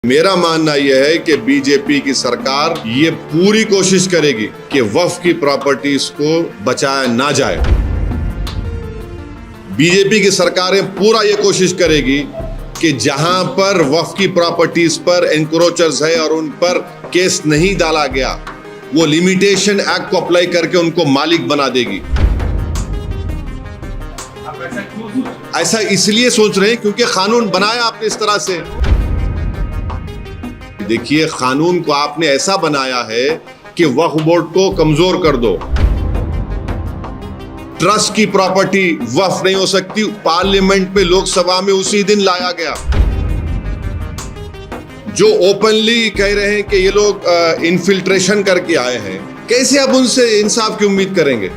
मेरा मानना यह है कि बीजेपी की सरकार ये पूरी कोशिश करेगी कि वक्फ की प्रॉपर्टीज को बचाया ना जाए। बीजेपी की सरकारें पूरा ये कोशिश करेगी कि जहां पर वक्फ की प्रॉपर्टीज पर एनक्रोचर्स है और उन पर केस नहीं डाला गया, वो लिमिटेशन एक्ट को अप्लाई करके उनको मालिक बना देगी। ऐसा इसलिए सोच रहे हैं क्योंकि कानून बनाया आपने इस तरह से। देखिए, कानून को आपने ऐसा बनाया है कि वक्फ बोर्ड को कमजोर कर दो। ट्रस्ट की प्रॉपर्टी वक्फ नहीं हो सकती। पार्लियामेंट में, लोकसभा में उसी दिन लाया गया। जो ओपनली कह रहे हैं कि ये लोग इन्फिल्ट्रेशन करके आए हैं, कैसे आप उनसे इंसाफ की उम्मीद करेंगे?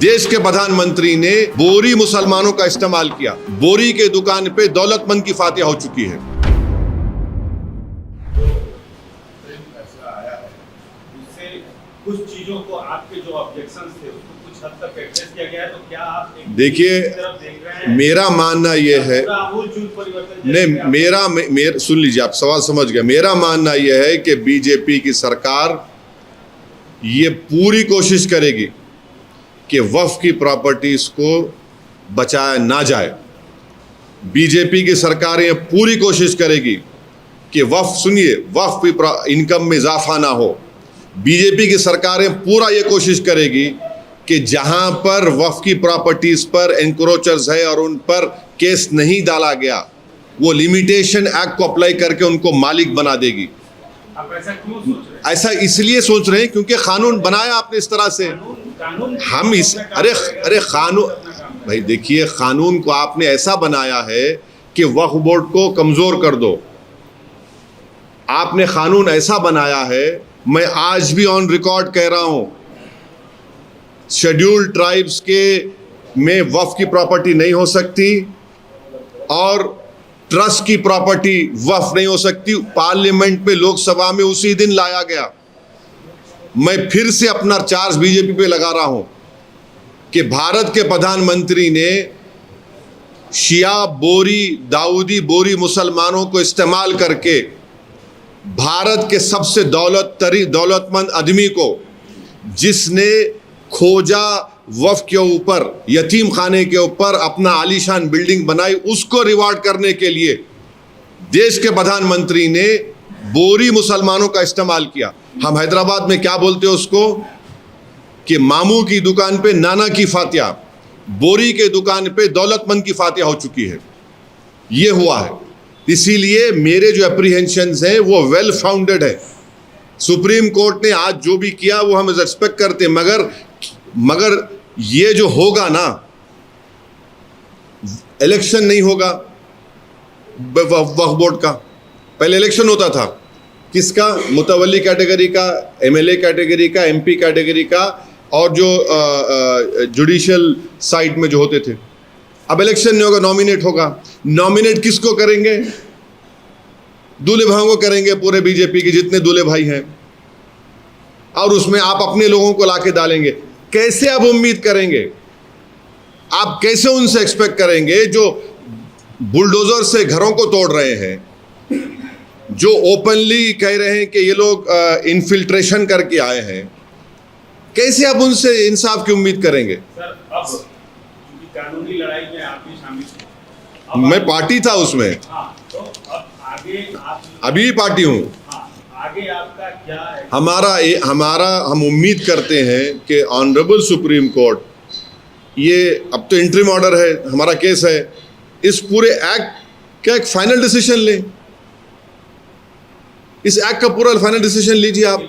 देश के प्रधानमंत्री ने बोरी मुसलमानों का इस्तेमाल किया। बोरी के दुकान पे दौलतमंद की फातिहा हो चुकी है। कुछ चीजों को आपके जो ऑब्जेक्शंस थे उसको कुछ हद तक एड्रेस किया गया है, तो क्या आप देखिए, मेरा मानना यह है, नहीं, मेरा सुन लीजिए, आप सवाल समझ गए। मेरा मानना यह है कि बीजेपी की सरकार ये पूरी कोशिश करेगी कि वक्फ की प्रॉपर्टीज को बचाया ना जाए। बीजेपी की सरकार ये पूरी कोशिश करेगी कि वक्फ की इनकम में इजाफा ना हो। बीजेपी की सरकारें पूरा ये कोशिश करेगी कि जहां पर वक्फ की प्रॉपर्टीज पर एनक्रोचर्स है और उन पर केस नहीं डाला गया, वो लिमिटेशन एक्ट को अप्लाई करके उनको मालिक बना देगी। आप ऐसा क्यों सोच रहे हैं? ऐसा इसलिए सोच रहे हैं क्योंकि कानून बनाया आपने इस तरह से। हम इस अरे कानून, भाई देखिए, कानून को आपने ऐसा बनाया है कि वक्फ बोर्ड को कमजोर कर दो। आपने कानून ऐसा बनाया है, मैं आज भी ऑन रिकॉर्ड कह रहा हूं, शेड्यूल्ड ट्राइब्स के में वक्फ की प्रॉपर्टी नहीं हो सकती और ट्रस्ट की प्रॉपर्टी वक्फ नहीं हो सकती। पार्लियामेंट में, लोकसभा में उसी दिन लाया गया। मैं फिर से अपना चार्ज बीजेपी पे लगा रहा हूं कि भारत के प्रधानमंत्री ने शिया बोरी, दाऊदी बोरी मुसलमानों को इस्तेमाल करके भारत के सबसे दौलतमंद आदमी को, जिसने खोजा वक्फ के ऊपर, यतीम खाने के ऊपर अपना आलीशान बिल्डिंग बनाई, उसको रिवार्ड करने के लिए देश के प्रधानमंत्री ने बोरी मुसलमानों का इस्तेमाल किया। हम हैदराबाद में क्या बोलते हैं उसको, कि मामू की दुकान पे नाना की फातिहा, बोरी के दुकान पे दौलतमंद की फातिहा हो चुकी है। ये हुआ है। इसीलिए मेरे जो एप्रीहेंशंस हैं वो वेल फाउंडेड है। सुप्रीम कोर्ट ने आज जो भी किया वो हम रिस्पेक्ट करते हैं, मगर ये जो होगा ना, इलेक्शन नहीं होगा वक्फ बोर्ड का। पहले इलेक्शन होता था किसका? मुतवल्ली कैटेगरी का, एमएलए कैटेगरी का, एमपी कैटेगरी का, और जो जुडिशियल साइड में जो होते थे। अब इलेक्शन नहीं होगा, नॉमिनेट होगा। नॉमिनेट किसको करेंगे? दूल्हे भाइयों को करेंगे, पूरे बीजेपी के जितने दूल्हे भाई हैं, और उसमें आप अपने लोगों को लाके डालेंगे। कैसे आप उम्मीद करेंगे? आप कैसे उनसे एक्सपेक्ट करेंगे जो बुलडोजर से घरों को तोड़ रहे हैं, जो ओपनली कह रहे हैं कि ये लोग इन्फिल्ट्रेशन करके आए हैं? कैसे आप उनसे इंसाफ की उम्मीद करेंगे? सर, अब कानूनी लड़ाई में आप भी शामिल हैं। मैं पार्टी था उसमें। हाँ, तो अब आगे आप अभी भी पार्टी हूँ। हाँ, आगे आपका क्या है? हम उम्मीद करते हैं कि ऑनरेबल सुप्रीम कोर्ट, ये अब तो इंटरिम ऑर्डर है, हमारा केस है, इस पूरे एक्ट का एक फाइनल डिसीजन लें। इस एक्ट का पूरा फाइनल डिसीजन लीजिए आप।